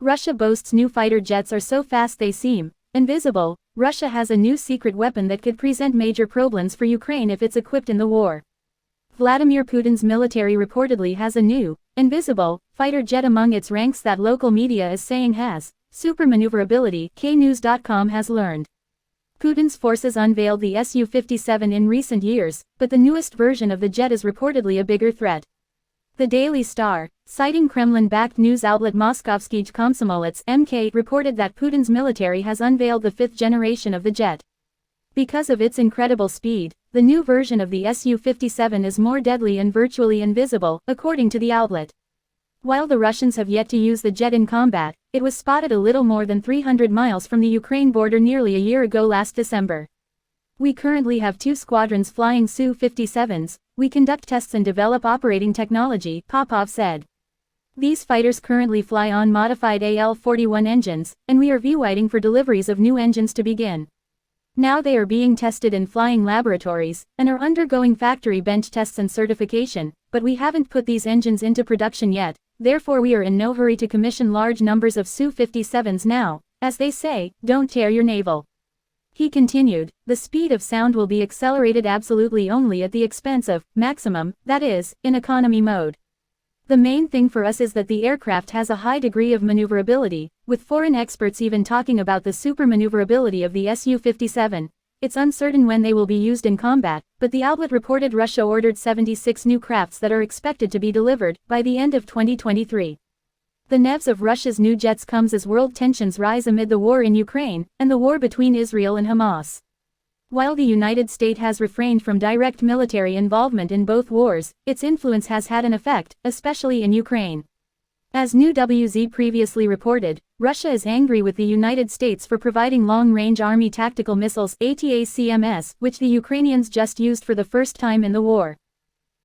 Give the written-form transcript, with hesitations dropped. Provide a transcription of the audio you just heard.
Russia boasts new fighter jets are so fast they seem invisible. Russia has a new secret weapon that could present major problems for Ukraine if it's equipped in the war. Vladimir Putin's military reportedly has a new, invisible, fighter jet among its ranks that local media is saying has super maneuverability, knews.com has learned. Putin's forces unveiled the Su-57 in recent years, but the newest version of the jet is reportedly a bigger threat. The Daily Star, citing Kremlin-backed news outlet Moskovsky Komsomolets (MK), reported that Putin's military has unveiled the fifth generation of the jet. Because of its incredible speed, the new version of the Su-57 is more deadly and virtually invisible, according to the outlet. While the Russians have yet to use the jet in combat, it was spotted a little more than 300 miles from the Ukraine border nearly a year ago last December. We currently have 2 squadrons flying Su-57s. We conduct tests and develop operating technology, Popov said. These fighters currently fly on modified AL-41 engines, and we are waiting for deliveries of new engines to begin. Now they are being tested in flying laboratories, and are undergoing factory bench tests and certification, but we haven't put these engines into production yet, therefore we are in no hurry to commission large numbers of Su-57s now. As they say, don't tear your navel. He continued, the speed of sound will be accelerated absolutely only at the expense of maximum, that is, in economy mode. The main thing for us is that the aircraft has a high degree of maneuverability, with foreign experts even talking about the super maneuverability of the Su-57. It's uncertain when they will be used in combat, but the outlet reported Russia ordered 76 new crafts that are expected to be delivered by the end of 2023. The news of Russia's new jets comes as world tensions rise amid the war in Ukraine, and the war between Israel and Hamas. While the United States has refrained from direct military involvement in both wars, its influence has had an effect, especially in Ukraine. As New WZ previously reported, Russia is angry with the United States for providing long-range Army tactical missiles (ATACMS), which the Ukrainians just used for the first time in the war.